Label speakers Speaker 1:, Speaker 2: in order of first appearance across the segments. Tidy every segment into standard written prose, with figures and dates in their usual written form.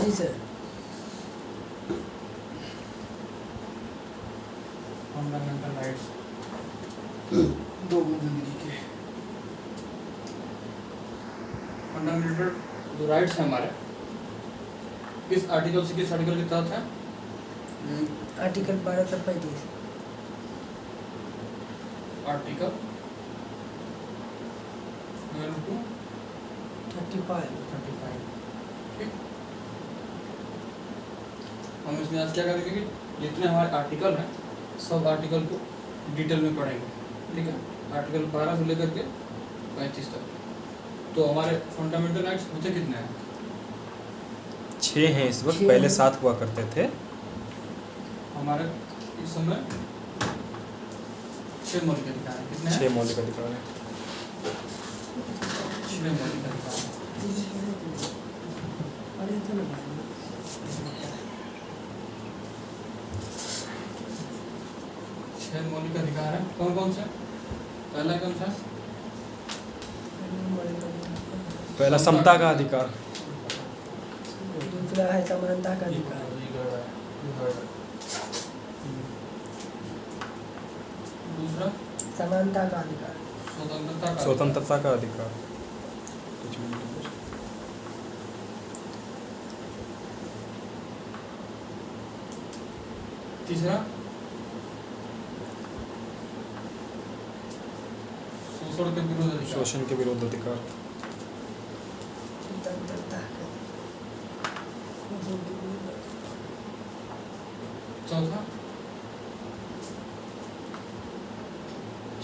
Speaker 1: जी sir.
Speaker 2: Fundamental rights दो जिंदगी के फंडामेंटल जो राइट्स हैं हमारे किस आर्टिकल से किस आर्टिकल के तहत है?
Speaker 1: आर्टिकल 12 से 35।
Speaker 2: Article 12 to
Speaker 1: 35।
Speaker 2: 35। ठीक, हम इसमें आज क्या करेंगे कि जितने हमारे आर्टिकल हैं सब आर्टिकल को डिटेल में पढ़ेंगे। ठीक है, आर्टिकल 12 से लेकर के 35 तक। तो हमारे फंडामेंटल राइट्स होते कितने हैं?
Speaker 3: 6 हैं इस वक्त,
Speaker 1: 6
Speaker 3: पहले
Speaker 1: हैं।
Speaker 3: 7 हुआ करते थे।
Speaker 2: हमारे इस समय 6 मौलिक अधिकार हैं। कितने हैं?
Speaker 3: 6 मौलिक अधिकार हैं।
Speaker 2: 6 मौलिक अधिकार हैं।
Speaker 1: अरे तो ना भाई।
Speaker 2: 6 मौलिक अधिकार हैं। कौन कौन से? पहला कौन सा?
Speaker 3: पहला समता का अधिकार,
Speaker 1: दूसरा है समानता का अधिकार।
Speaker 2: दूसरा
Speaker 1: समानता का अधिकार।
Speaker 2: स्वतंत्रता का
Speaker 3: स्वतंत्रता का अधिकार। कुछ मिनट।
Speaker 2: तीसरा शोषण के विरुद्ध अधिकार।
Speaker 3: शोषण के विरुद्ध अधिकार।
Speaker 1: स्वतंत्रता का।
Speaker 2: चौथा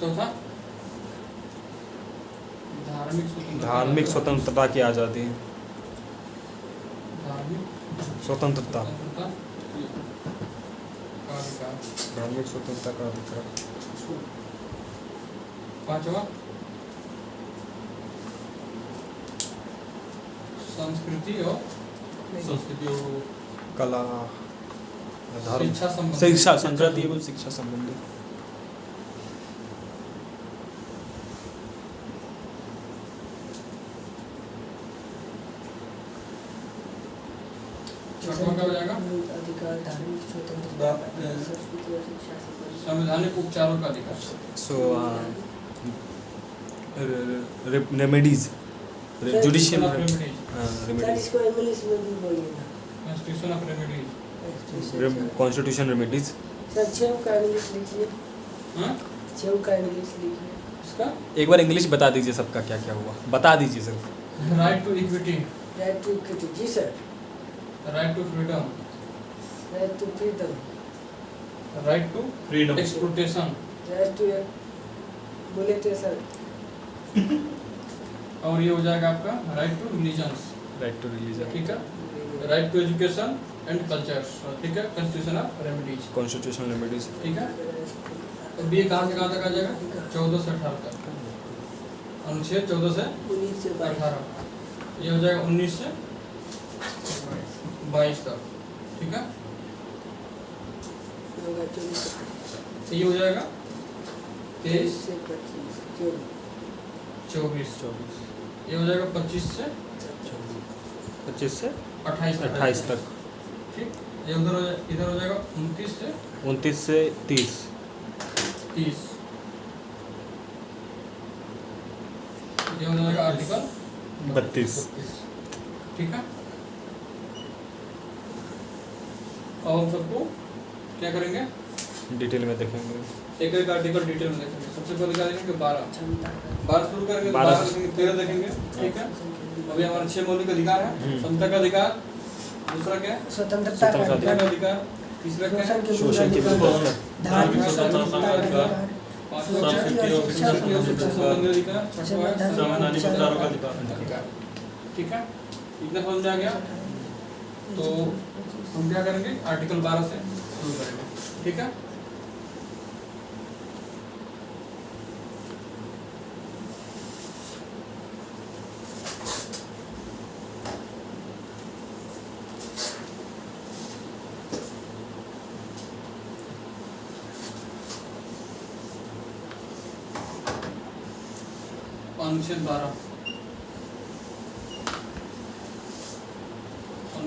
Speaker 2: चौथा
Speaker 3: धार्मिक स्वतंत्रता की आज़ादी।
Speaker 2: धार्मिक
Speaker 3: स्वतंत्रता,
Speaker 2: स्वतंत्रता का अधिकार।
Speaker 3: धार्मिक स्वतंत्रता का अधिकार।
Speaker 2: पांचवा संस्कृति और
Speaker 3: कला, धर्म,
Speaker 2: शिक्षा संबंधी।
Speaker 3: शिक्षा संस्कृति एवं शिक्षा संबंधी।
Speaker 2: छठवां क्या हो जाएगा?
Speaker 1: अधिकार धार्मिक स्वतंत्रता, संस्कृति और शिक्षा संबंधी।
Speaker 2: संवैधानिक उपचारों का अधिकार।
Speaker 3: So remedies, judicial
Speaker 2: Constitution of remedies.
Speaker 1: Sir
Speaker 3: remedies,
Speaker 1: इसको इंग्लिश में भी बोलिए ना।
Speaker 2: Constitution of remedies.
Speaker 3: Constitution remedies.
Speaker 1: Sir 6 का इंग्लिश लिखिए।
Speaker 2: हाँ?
Speaker 1: 6 का इंग्लिश लिखिए।
Speaker 2: इसका
Speaker 3: एक बार इंग्लिश बता दीजिए सबका क्या क्या हुआ, बता दीजिए sir.
Speaker 2: Right to equity,
Speaker 1: right to equity. जी sir.
Speaker 2: Right to freedom,
Speaker 1: right to freedom.
Speaker 2: Right to
Speaker 4: freedom,
Speaker 2: exploitation,
Speaker 1: right to बोले थे सर।
Speaker 2: और ये हो जाएगा आपका right to religions.
Speaker 3: Right to religion,
Speaker 2: ठीक है, right to education and culture. ठीक है, constitution of remedies.
Speaker 3: Constitution remedies.
Speaker 2: ठीक है, अब ये कहाँ से कहाँ तक आ जाएगा? 14 से 18 तक। अनुच्छेद 14 से
Speaker 1: 19 से
Speaker 2: 18। ये हो जाएगा 19 से 22 तक। ठीक है,
Speaker 1: होगा 24
Speaker 2: तो ये हो जाएगा 23
Speaker 1: से 25
Speaker 2: 24। ये हो जाएगा 25 से
Speaker 3: 25 से
Speaker 2: 28
Speaker 3: तक।
Speaker 2: ठीक, ये उधर हो इधर हो जाएगा 29 से
Speaker 3: 29 से 30।
Speaker 2: 30। ये हो जाएगा आर्टिकल
Speaker 3: 32।
Speaker 2: ठीक है, अब हम सबको क्या करेंगे?
Speaker 3: डिटेल में देखेंगे।
Speaker 2: एक एक आर्टिकल डिटेल में देखेंगे। सबसे पहले क्या देखेंगे? 12
Speaker 1: क्षमता का
Speaker 2: 12 शुरू करेंगे। 12 देखेंगे, 13 देखेंगे। ठीक है, अभी हमारे 6 मौलिक अधिकार है। समता का अधिकार, दूसरा क्या है?
Speaker 1: स्वतंत्रता का
Speaker 2: स्वतंत्रता का
Speaker 1: अधिकार,
Speaker 2: अधिकार, तीसरा क्या है?
Speaker 3: शोषण के विरुद्ध
Speaker 1: अधिकार,
Speaker 3: अधिकार।
Speaker 1: धार्मिक स्वतंत्रता का अधिकार,
Speaker 2: पांचवा क्या है?
Speaker 1: संस्कृति और शिक्षा
Speaker 2: शिक्षा संबंधी अधिकार, छठवां है
Speaker 4: संवैधानिक उपचारों का अधिकार।
Speaker 2: अधिकार। ठीक है, इतना समझ में आ गया? तो हम क्या करेंगे? आर्टिकल 12 से शुरू करेंगे। ठीक है, अनुच्छेद 12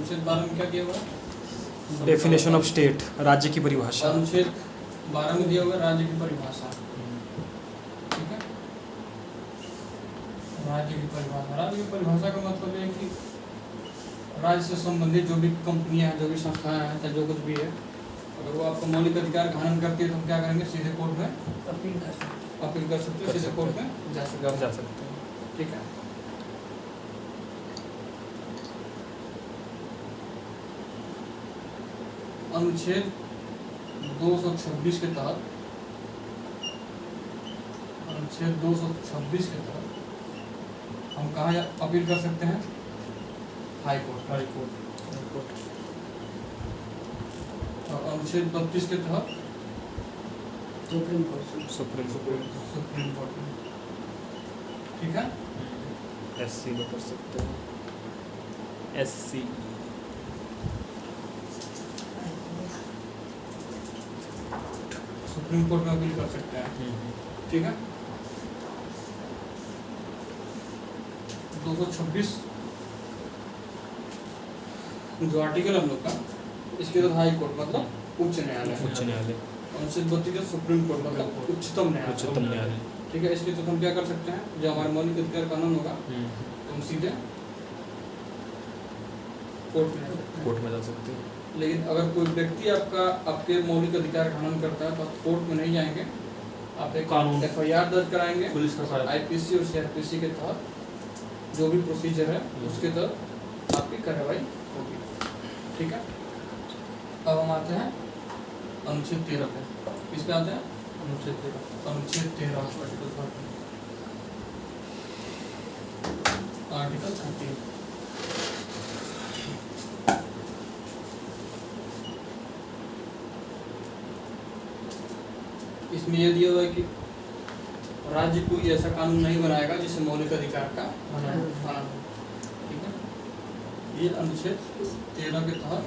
Speaker 2: अनुच्छेद 12 में क्या दिया हुआ है?
Speaker 3: डेफिनेशन ऑफ स्टेट, राज्य की परिभाषा।
Speaker 2: अनुच्छेद 12 में दिया हुआ है राज्य की परिभाषा, ठीक है। राज्य की परिभाषा, राज्य की परिभाषा का मतलब है कि राज्य से संबंधित जो भी कंपनियां हैं, जो भी संस्थाएं हैं, चाहे जो कुछ भी है, अगर वो आपका मौलिक अधिकार का हनन करती है तो हम क्या करेंगे? सीधे कोर्ट में
Speaker 1: अपील कर सकते
Speaker 2: अपील कर सकते हैं, सीधे कोर्ट में जा सकते हैं,
Speaker 3: जा सकते हैं।
Speaker 2: ठीक है। अनुच्छेद 226 के तहत, अनुच्छेद 226 के तहत हम कहाँ अपील कर सकते हैं? High court.
Speaker 3: High court.
Speaker 2: और अनुच्छेद 32 के तहत
Speaker 1: सुप्रीम कोर्ट।
Speaker 2: सुप्रीम कोर्ट में, ठीक है।
Speaker 3: SC में कर सकते हैं, SC।
Speaker 2: सुप्रीम कोर्ट में अपील कर सकते हैं, ठीक है। 226 जो आर्टिकल हम लोग का, इसके तहत हाई कोर्ट मतलब उच्च न्यायालय,
Speaker 3: उच्च न्यायालय।
Speaker 2: अनुच्छेद 32 सुप्रीम कोर्ट मतलब उच्चतम न्यायालय, ठीक है। इसके तहत हम क्या कर सकते हैं? जो हमारे मौलिक अधिकार कानून होगा तो हम सीधे कोर्ट में
Speaker 3: जा सकते हैं।
Speaker 2: लेकिन अगर कोई व्यक्ति आपके मौलिक अधिकार का हनन करता है तो आप कोर्ट में नहीं जाएंगे, आप एक
Speaker 3: कानून
Speaker 2: FIR दर्ज कराएंगे
Speaker 3: पुलिस का सहायता।
Speaker 2: IPC और CRPC के तहत जो भी प्रोसीजर है उसके तहत आपकी कार्रवाई होगी, ठीक है। अब हम आते हैं अनुच्छेद 13 पे। किस पे आते हैं? अनुच्छेद 13 आर्टिकल 13। इसमें यह दिया हुआ है कि राज्य कोई ऐसा कानून नहीं बनाएगा जिससे मौलिक अधिकार का हनन हो, ठीक है। ये अनुच्छेद 13 के तहत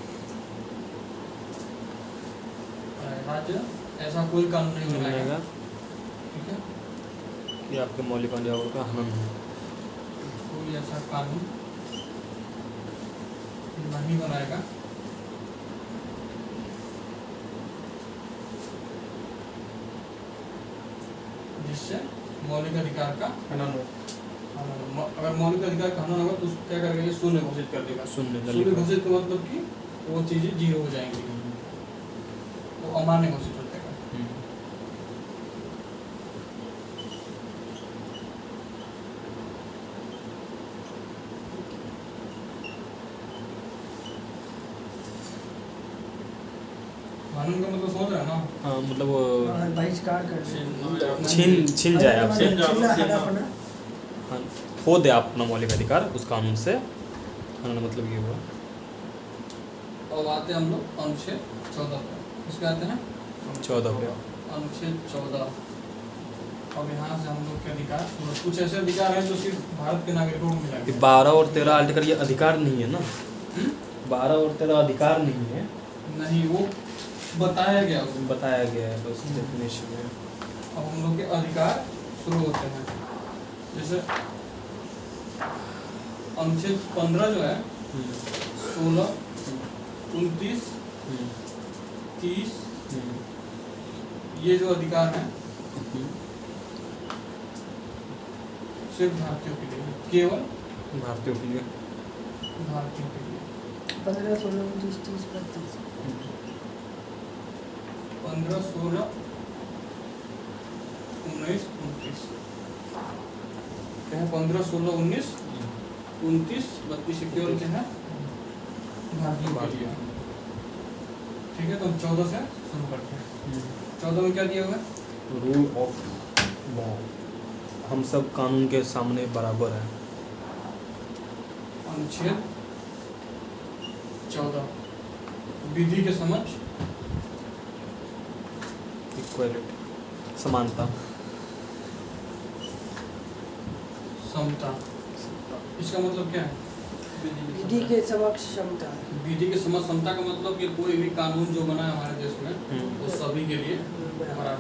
Speaker 2: राज्य ऐसा कोई कानून नहीं बनाएगा, ठीक है,
Speaker 3: कि आपके मौलिक अधिकारों का हनन हो।
Speaker 2: कोई ऐसा कानून नहीं बनाएगा जिससे मौलिक अधिकार का
Speaker 3: हनन हो।
Speaker 2: अगर मौलिक अधिकार का हनन होगा तो उसको क्या करेगा? ये शून्य घोषित कर देगा। शून्य घोषित का मतलब कि वो चीजें जीरो हो जाएंगी, वो अमान्य घोषित हो जाएगा। हनन का मतलब समझ रहे हैं ना?
Speaker 3: हाँ, मतलब वो
Speaker 1: बहिष्कार कर
Speaker 3: छीन जाए आपसे,
Speaker 1: हड़पना।
Speaker 3: हाँ, खो दे आप अपना मौलिक अधिकार उस कानून से। हनन मतलब ये हुआ।
Speaker 2: अब आते हैं हम लोग अनुच्छेद 14 पे। इस पे आते हैं
Speaker 3: 14 पे।
Speaker 2: अनुच्छेद 14। अब यहाँ से हम लोग के अधिकार, कुछ ऐसे अधिकार हैं जो सिर्फ भारत के नागरिकों को मिलेंगे।
Speaker 3: 12 और 13 आर्टिकल ये अधिकार नहीं है ना? 12 और 13 अधिकार नहीं है,
Speaker 2: नहीं, वो बताया गया उसमें,
Speaker 3: बताया गया है बस डेफिनेशन में।
Speaker 2: अब हम लोग के अधिकार शुरू होते हैं। जैसे अनुच्छेद 15 जो है 16, 29, 30 ये जो अधिकार हैं सिर्फ भारतीयों के लिए, केवल
Speaker 3: भारतीयों के लिए।
Speaker 2: भारतीयों के लिए।
Speaker 1: 15, 16, 29, 30, 32।
Speaker 2: 15, 16, 19, 29 क्या है? 15, 16, 19, 29, 32 केवल क्या है? भारतीयों के लिए, ठीक है। तो हम 14 से शुरू करते हैं। 14 में क्या दिया हुआ है?
Speaker 3: रूल ऑफ लॉ, हम सब कानून के सामने बराबर हैं।
Speaker 2: अनुच्छेद 14 विधि के समक्ष
Speaker 3: इक्वालिटी, समानता,
Speaker 2: समता। इसका मतलब क्या है?
Speaker 1: विधि के समक्ष क्षमता।
Speaker 2: विधि के समक्ष समता का मतलब कि कोई भी कानून जो बना है हमारे देश में वो सभी के लिए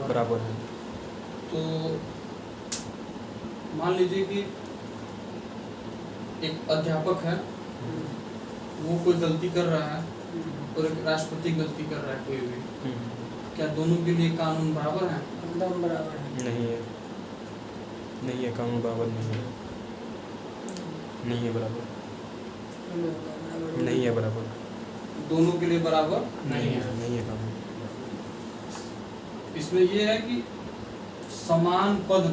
Speaker 3: बराबर है।
Speaker 2: तो मान लीजिए कि एक अध्यापक है, वो कोई गलती कर रहा है और एक राष्ट्रपति गलती कर रहा है कोई भी, क्या दोनों के लिए कानून बराबर है?
Speaker 1: एकदम बराबर है।
Speaker 3: नहीं है, नहीं है, कानून बराबर नहीं है, नहीं है बराबर, नहीं है बराबर,
Speaker 2: दोनों के लिए बराबर नहीं है।
Speaker 3: नहीं है कानून।
Speaker 2: इसमें ये है कि समान पद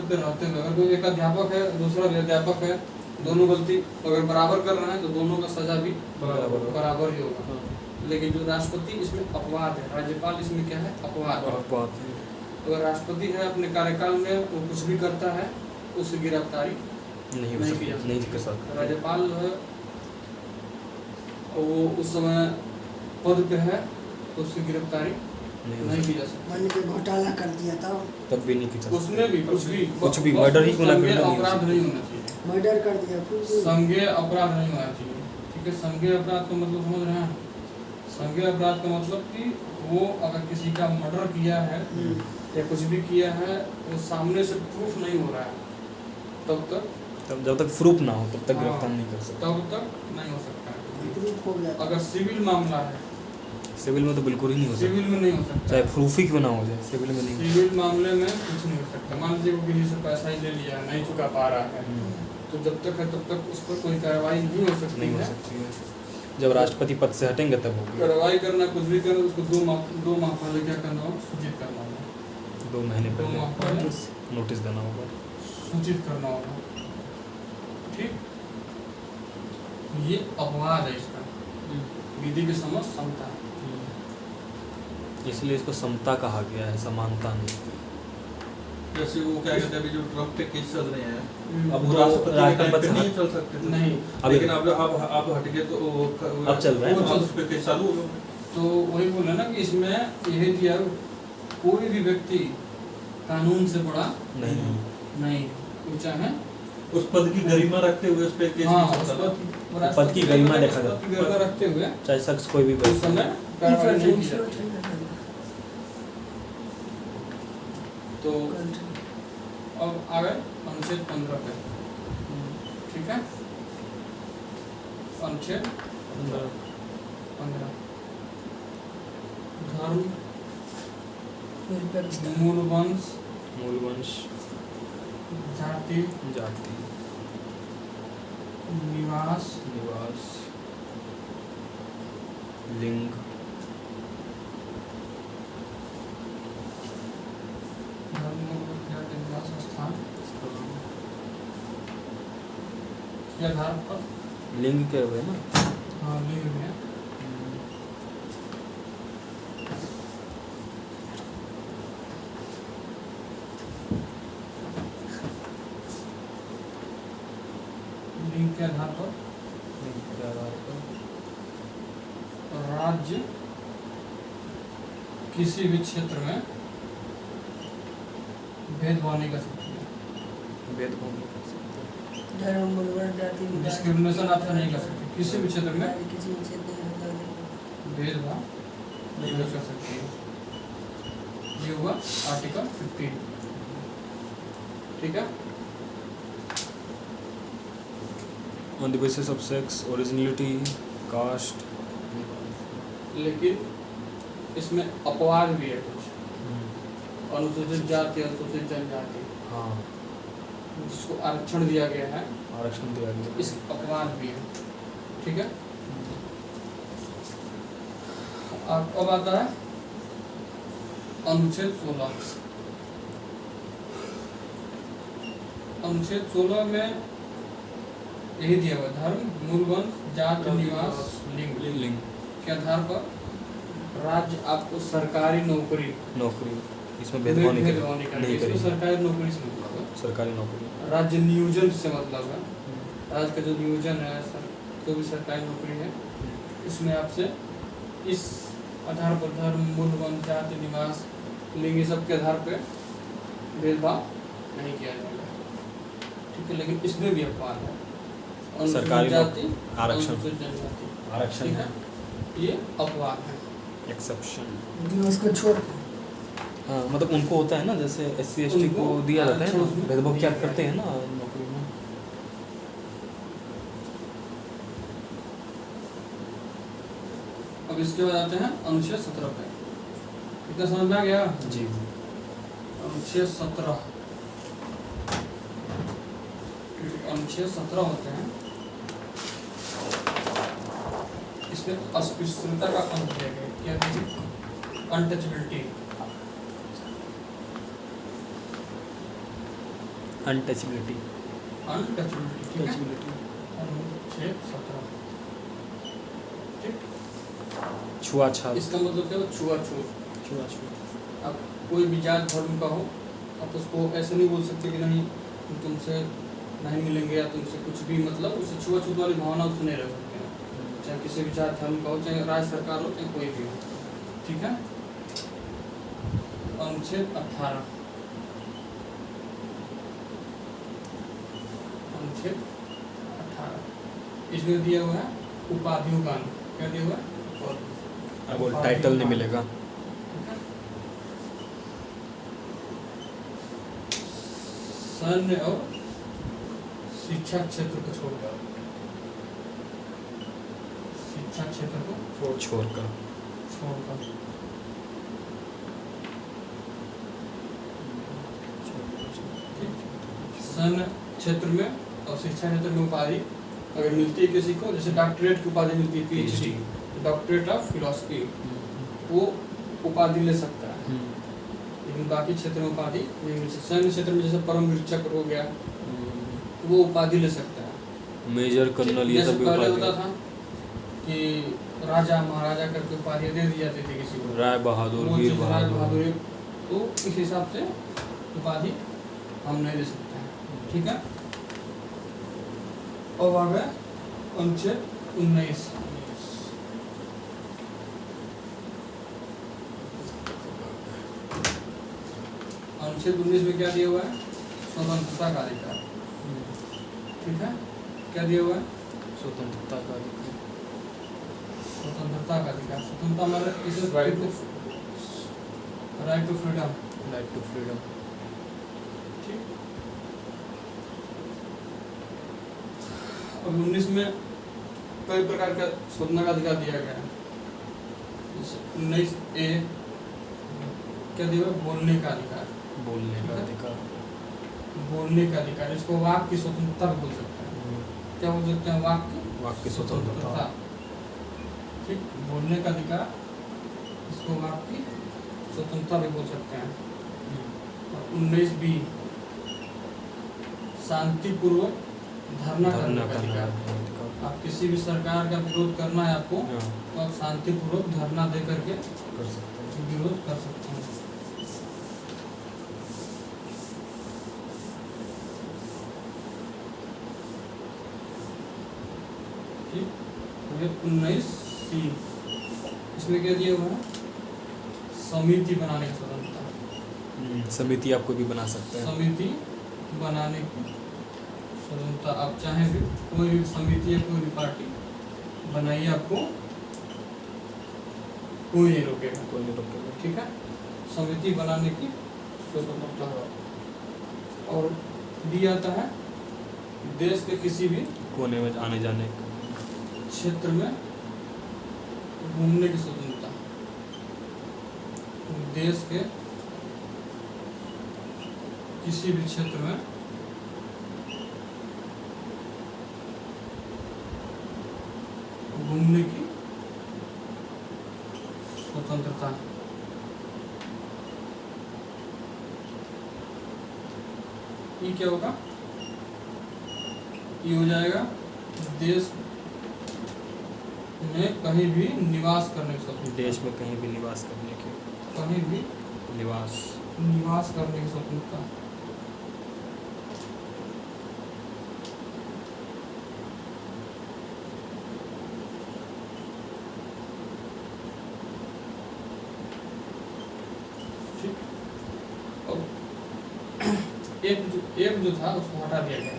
Speaker 2: पे रहते हुए अगर कोई एक अध्यापक है दूसरा भी अध्यापक है, दोनों गलती अगर बराबर कर रहे हैं तो दोनों का सजा भी बराबर ही होगा। लेकिन जो राष्ट्रपति इसमें अपवाद है, राज्यपाल इसमें क्या है? अपवाद। अगर राष्ट्रपति है अपने कार्यकाल में वो कुछ भी करता है उससे गिरफ्तारी नहीं
Speaker 3: कर सकता।
Speaker 2: राज्यपाल जो है वो उस समय पद पे है तो उसकी गिरफ्तारी नहीं की जा सकती।
Speaker 1: मान के घोटाला कर दिया था
Speaker 3: तब भी नहीं की जा सकती।
Speaker 2: उसमें भी कुछ भी
Speaker 3: मर्डर ही क्यों ना
Speaker 2: संज्ञेय
Speaker 3: क्यों
Speaker 2: अपराध नहीं होना चाहिए।
Speaker 1: मर्डर कर दिया फिर
Speaker 2: संज्ञेय अपराध नहीं होना चाहिए। ठीक है, संज्ञेय अपराध का मतलब समझ रहे हैं? संज्ञेय अपराध का मतलब कि वो अगर किसी का मर्डर किया है या कुछ भी किया है वो सामने से प्रूफ नहीं हो रहा है तब
Speaker 3: जब तक प्रूफ ना हो तब तक गिरफ्तार नहीं कर सकते।
Speaker 2: तब तक नहीं हो सकता है।
Speaker 1: प्रूफ हो गया।
Speaker 2: अगर सिविल मामला है,
Speaker 3: सिविल में तो बिल्कुल ही नहीं हो सकता,
Speaker 2: सिविल में नहीं हो सकता,
Speaker 3: चाहे प्रूफ ही क्यों ना हो जाए, सिविल में नहीं।
Speaker 2: सिविल मामले में कुछ नहीं हो सकता। मान लीजिए वो किसी से पैसा ही ले लिया, नहीं चुका पा रहा है, तो जब तक है तब तक उस पर कोई कार्रवाई नहीं हो सकती है।
Speaker 3: जब राष्ट्रपति पद से हटेंगे तब होगी
Speaker 2: कार्रवाई करना, कुछ भी करना, उसको 2 माह पहले क्या करना होगा? सूचित करना होगा।
Speaker 3: 2 महीने
Speaker 2: 2 माह पहले
Speaker 3: पहले नोटिस देना होगा,
Speaker 2: सूचित करना होगा। ठीक, ये अपवाद है इसका, विधि के समझ समता है।
Speaker 3: इसलिए इसको समता कहा गया है, समानता नहीं।
Speaker 4: जैसे वो क्या कहते हैं अभी जो ट्रम्प पे केस चल रहे हैं, अब
Speaker 3: वो
Speaker 4: वो राष्ट्रपति के टाइम पे
Speaker 3: राष्ट्रपति
Speaker 4: नहीं चल सकते थे।
Speaker 2: नहीं,
Speaker 4: लेकिन अब हट गए तो
Speaker 3: अब चल रहे हैं।
Speaker 4: वो उस पे केस चालू हो गए।
Speaker 2: तो वही बोले ना कि इसमें यही दिया कोई भी व्यक्ति कानून से बड़ा नहीं, ऊंचा है,
Speaker 4: उस पद की गरिमा रखते हुए उस पे केस
Speaker 2: हाँ,
Speaker 4: नहीं
Speaker 2: उस
Speaker 4: चलता।
Speaker 3: पद की गरिमा देखा
Speaker 2: पद की गरिमा रखते हुए
Speaker 3: चाहे शख्स कोई भी
Speaker 2: उस समय कार्रवाई नहीं की जाती। तो अब आ गए अनुच्छेद 15 पे। ठीक है, अनुच्छेद 15 धर्म, मूल वंश, जाति, निवास,
Speaker 3: लिंग,
Speaker 2: धर्म, जाति, निवास, स्थान के आधार पर,
Speaker 3: लिंग क्या हुए ना?
Speaker 2: हाँ लिंग में लिंग के आधार पर राज्य किसी भी क्षेत्र में भेदभाव नहीं कर सकती है,
Speaker 3: भेदभाव नहीं कर सकते।
Speaker 1: धर्म, मूल, जाति,
Speaker 2: डिस्क्रिमिनेशन आप नहीं कर सकते, किसी भी क्षेत्र में
Speaker 1: किसी भी क्षेत्र में
Speaker 2: भेदभाव नहीं कर सकती है। ये हुआ आर्टिकल 15। ठीक है,
Speaker 3: On the basis of sex, originality, caste,
Speaker 2: लेकिन इसमें अपवाद भी है कुछ, अनुसूचित जाति, अनुसूचित जनजाति,
Speaker 3: हाँ,
Speaker 2: जिसको आरक्षण दिया गया है,
Speaker 3: आरक्षण दिया गया।
Speaker 2: इसके अपवाद भी है। ठीक है, अब आता है अनुच्छेद 16। अनुच्छेद 16 में यही दिया हुआ धर्म, मूल वंश, जाति, निवास, लिंग के आधार पर राज्य आपको सरकारी नौकरी
Speaker 3: इसमें भेदभाव नहीं
Speaker 2: नहीं
Speaker 3: करेगी।
Speaker 2: करेगी। सरकारी नौकरी से मतलब है,
Speaker 3: सरकारी नौकरी,
Speaker 2: राज्य नियोजन से मतलब है, राज्य का जो नियोजन है जो भी सरकारी नौकरी है इसमें आपसे इस आधार पर धर्म, मूल वंश, जाति, निवास, लिंग सब के आधार पर भेदभाव नहीं किया जाएगा। ठीक है, लेकिन इसमें भी अपवाद है,
Speaker 3: सरकारी
Speaker 2: जाति,
Speaker 3: आरक्षण
Speaker 2: ठीक है, ये अपवाद है,
Speaker 3: एक्सेप्शन।
Speaker 1: उसको छोड़
Speaker 3: हाँ, मतलब उनको होता है ना, जैसे SC ST को दिया जाता है ना, भेदभाव क्या करते हैं ना नौकरी में,
Speaker 2: अब इसके बाद आते हैं अनुच्छेद 17 पे। इतना समझ में आ गया?
Speaker 3: जी।
Speaker 2: अनुच्छेद 17, अनुच्छेद 17 होते हैं, इसमें अस्पृश्यता का अंत किया गया। क्या कीजिए? अनटचबिलिटी।
Speaker 3: अनटचबिलिटी।
Speaker 2: अनटचबिलिटी, ठीक है? अनुच्छेद 17, ठीक।
Speaker 3: छुआछूत।
Speaker 2: इसका मतलब क्या है? छुआछूत।
Speaker 3: छुआछूत।
Speaker 2: अब कोई भी जात धर्म का हो, आप उसको ऐसे नहीं बोल सकते कि नहीं हम तुमसे नहीं मिलेंगे या तुमसे कुछ भी, मतलब उससे छुआछूत वाली भावना उससे नहीं रह सकते हैं, चाहे किसी भी जात धर्म का हो, चाहे राज्य सरकार हो, चाहे कोई भी हो, ठीक है? अनुच्छेद 18, अनुच्छेद 18 इसमें दिया हुआ है उपाधियों का। क्या दिया हुआ है?
Speaker 3: अब वो टाइटल नहीं मिलेगा।
Speaker 2: सैन्य और शिक्षा क्षेत्र को छोड़कर, शिक्षा क्षेत्र को
Speaker 3: छोड़कर।
Speaker 2: सैन्य क्षेत्र में और शिक्षा क्षेत्र में उपाधि अगर मिलती है किसी को, जैसे डॉक्टरेट की उपाधि मिलती है, पीएचडी, डॉक्टरेट ऑफ फिलॉसफी, वो उपाधि ले सकता है, लेकिन बाकी क्षेत्र में उपाधि नहीं मिल सकती। सैन्य क्षेत्र में जैसे परम वीर चक्र हो गया, वो उपाधि ले सकता है।
Speaker 3: मेजर कर्नल ये सब भी
Speaker 2: पहले
Speaker 3: उपाधि।
Speaker 2: होता था कि राजा महाराजा करके उपाधियाँ दे दी जाती थी किसी को,
Speaker 3: राय बहादुर,
Speaker 2: वो
Speaker 3: वीर
Speaker 2: चीज़ राय
Speaker 3: बहादुर।
Speaker 2: बहादुर, तो इस हिसाब से उपाधि हम नहीं दे सकते हैं, ठीक है? अब आ गए अनुच्छेद 19। अनुच्छेद 19 में क्या दिया हुआ है? स्वतंत्रता का अधिकार, ठीक है? क्या दिया हुआ है?
Speaker 3: स्वतंत्रता का अधिकार।
Speaker 2: स्वतंत्रता का अधिकार। स्वतंत्रता हमारा किसे?
Speaker 4: Right
Speaker 2: right to freedom,
Speaker 3: right to freedom.
Speaker 2: ठीक। अब 19 में कई प्रकार का स्वतंत्रता का अधिकार दिया गया है। 19A क्या दिया हुआ? बोलने का अधिकार,
Speaker 3: बोलने का
Speaker 2: ठीक है?
Speaker 3: अधिकार।
Speaker 2: बोलने का अधिकार, इसको वाक की स्वतंत्रता भी बोल सकते हैं। क्या बोल सकते हैं? वाक की
Speaker 3: वाक्य स्वतंत्रता।
Speaker 2: ठीक। बोलने का अधिकार, इसको वाक की स्वतंत्रता भी बोल सकते हैं। और 19B शांतिपूर्वक धरना करने का अधिकार। आप किसी भी सरकार का विरोध करना है आपको, तो आप शांतिपूर्वक धरना दे करके
Speaker 3: कर सकते हैं।
Speaker 2: विरोध कर सकते हैं। ठीक। 19C इसमें क्या दिया हुआ है? समिति बनाने की स्वतंत्रता।
Speaker 3: समिति आपको भी बना सकते हैं।
Speaker 2: समिति बनाने की स्वतंत्रता, आप चाहें भी कोई भी समिति या कोई भी पार्टी बनाइए, आपको कोई नहीं रोकेगा,
Speaker 3: कोई नहीं रोकेगा।
Speaker 2: ठीक है? समिति बनाने की स्वतंत्रता है। और डी आता है देश के किसी भी
Speaker 3: कोने में आने जाने का।
Speaker 2: क्षेत्र में घूमने की स्वतंत्रता। देश के किसी भी क्षेत्र में घूमने की स्वतंत्रता। ये क्या होगा? ये हो जाएगा देश में कहीं भी निवास करने की स्वतंत्रता।
Speaker 3: देश में कहीं भी निवास करने की।
Speaker 2: कहीं भी निवास करने की स्वतंत्रता। एक जो था उसको हटा दिया गया,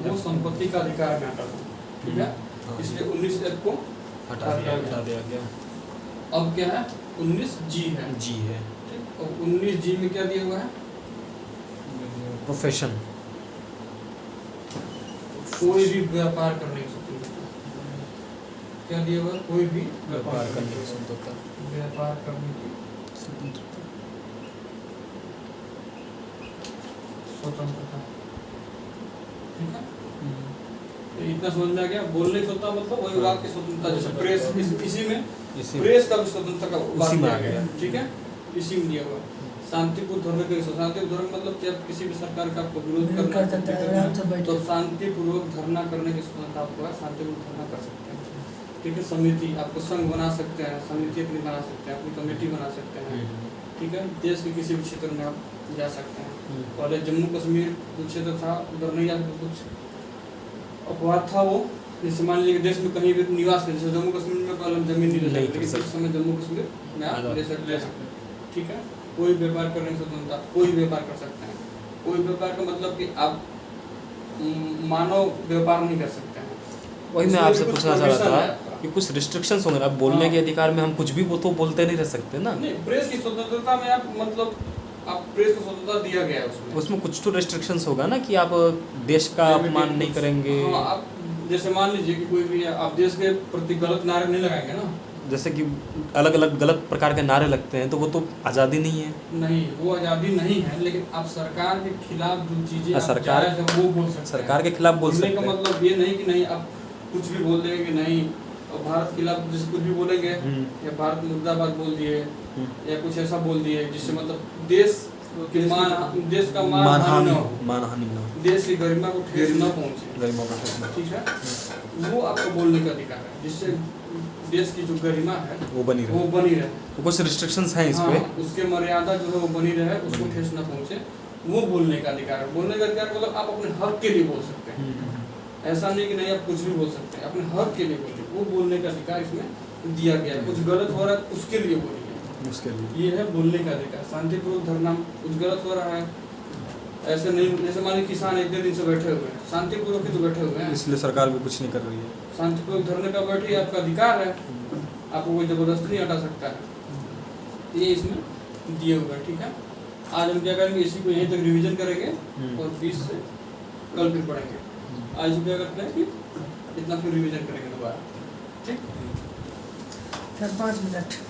Speaker 2: वो संपत्ति का अधिकार में आता था, ठीक है? इसलिए 19F को
Speaker 3: हटा दिया गया।
Speaker 2: अब क्या है? 19G है।
Speaker 3: जी है।
Speaker 2: ठीक। और 19G में क्या दिया हुआ है?
Speaker 3: प्रोफेशन।
Speaker 2: कोई भी व्यापार करने की स्वतंत्रता। क्या दिया हुआ, कोई भी
Speaker 3: व्यापार करने की स्वतंत्रता।
Speaker 2: व्यापार करने की
Speaker 3: स्वतंत्रता।
Speaker 2: स्वतंत्रता, ठीक है। तो इतना समझ में आ गया। बोलने की स्वतंत्रता मतलब वही वाक की स्वतंत्रता, जैसे प्रेस, इसी में
Speaker 3: इसी
Speaker 2: प्रेस का भी स्वतंत्रता का बात
Speaker 3: उसी में
Speaker 2: किया
Speaker 3: आ गया।
Speaker 2: ठीक है, इसी में दिया हुआ। शांतिपूर्ण धरने के, शांतिपूर्ण धरना मतलब कि आप किसी भी सरकार का आपको विरोध
Speaker 1: विरोध
Speaker 2: करना
Speaker 1: कर सकते हैं, आराम से बैठ
Speaker 2: तो
Speaker 1: के।
Speaker 2: शांतिपूर्वक धरना करने की स्वतंत्रता आपको है, शांतिपूर्ण धरना कर सकते हैं, ठीक है। समिति, आपको संघ बना सकते हैं, समिति अपनी बना सकते हैं, अपनी कमेटी बना सकते हैं, ठीक है। देश के किसी भी क्षेत्र में आप जा सकते हैं। पहले जम्मू कश्मीर जो क्षेत्र था उधर नहीं जा सकते, कुछ अपवाद था वो, जैसे मान लीजिए देश में कहीं भी निवास कर, जैसे जम्मू कश्मीर में पहले हम जमीन नहीं ले
Speaker 3: नहीं
Speaker 2: सकते,
Speaker 3: कर
Speaker 2: लेकिन इस समय जम्मू कश्मीर में आप ले सकते हैं, ठीक है। कोई व्यापार करने की स्वतंत्रता, कोई व्यापार कर सकते हैं। कोई व्यापार का मतलब कि आप मानव व्यापार नहीं कर सकते हैं।
Speaker 3: वही मैं
Speaker 2: इसमें
Speaker 3: आपसे
Speaker 2: भी कुछ
Speaker 3: पूछना चाह रहा
Speaker 2: provision है
Speaker 3: था
Speaker 2: आपका।
Speaker 3: कि कुछ रिस्ट्रिक्शंस होंगे ना, अब बोलने
Speaker 2: हाँ।
Speaker 3: के अधिकार में हम कुछ भी वो तो बोलते नहीं रह सकते ना।
Speaker 2: नहीं, प्रेस की स्वतंत्रता में आप मतलब आप प्रेस को स्वतंत्रता दिया गया है उसमें।
Speaker 3: उसमें कुछ तो रिस्ट्रिक्शंस होगा ना कि आप देश का अपमान नहीं करेंगे।
Speaker 2: हाँ, आप जैसे मान लीजिए कि कोई भी आप देश के प्रति गलत नारे नहीं लगाएंगे ना।
Speaker 3: जैसे कि अलग अलग गलत प्रकार के नारे लगते हैं तो वो तो आज़ादी नहीं है।
Speaker 2: नहीं, वो आज़ादी नहीं है, लेकिन आप सरकार के खिलाफ जो चीजें आप
Speaker 3: सरकार-
Speaker 2: जायज़ है वो बोल सकते हैं।
Speaker 3: सरकार के खिलाफ बोल
Speaker 2: बोलने
Speaker 3: सकते
Speaker 2: का
Speaker 3: हैं।
Speaker 2: मतलब ये नहीं कि नहीं आप कुछ भी बोल देंगे कि नहीं, और भारत के खिलाफ जैसे कुछ भी बोलेंगे या भारत मुर्दाबाद बोल दिए या कुछ ऐसा बोल दिए जिससे मतलब देश के देश का मानहानि न हो,
Speaker 3: मानहानि न हो,
Speaker 2: देश की गरिमा को ठेस न पहुंचे,
Speaker 3: गरिमा को ठेस न
Speaker 2: ठीक है। वो आपको बोलने का अधिकार है, जिससे देश की जो गरिमा है
Speaker 3: वो बनी
Speaker 2: वो
Speaker 3: रहे।
Speaker 2: बनी रहे।
Speaker 3: तो कुछ रिस्ट्रिक्शंस हैं इस पे।
Speaker 2: हाँ, उसके मर्यादा जो है वो बनी रहे, उसको ठेस न पहुंचे, वो बोलने का अधिकार है। बोलने का अधिकार मतलब आप अपने हक के लिए बोल सकते हैं, ऐसा नहीं कि नहीं आप कुछ भी बोल सकते हैं, अपने हक के लिए बोलिए, वो बोलने का अधिकार इसमें दिया गया है। कुछ गलत हो रहा है उसके लिए बोलिए,
Speaker 3: उसके लिए
Speaker 2: ये है बोलने का अधिकार। शांतिपूर्वक धरना, कुछ गलत हो रहा है ऐसे नहीं, जैसे मान लीजिए किसान इतने दिन से बैठे हुए हैं, शांतिपूर्वक ही तो बैठे हुए हैं,
Speaker 3: इसलिए सरकार भी कुछ नहीं कर रही है।
Speaker 2: शांतिपूर्वक धरने का बैठिए, आपका अधिकार है, आपको कोई जबरदस्ती नहीं हटा सकता है। ये इसमें दिए हुए हैं, ठीक है। आज हम क्या करेंगे, इसी को यहीं तक रिवीजन करेंगे और 20 से कल फिर पढ़ेंगे। आज क्या करते हैं कि इतना फिर रिवीजन करेंगे दोबारा, ठीक।
Speaker 1: 4-5 मिनट।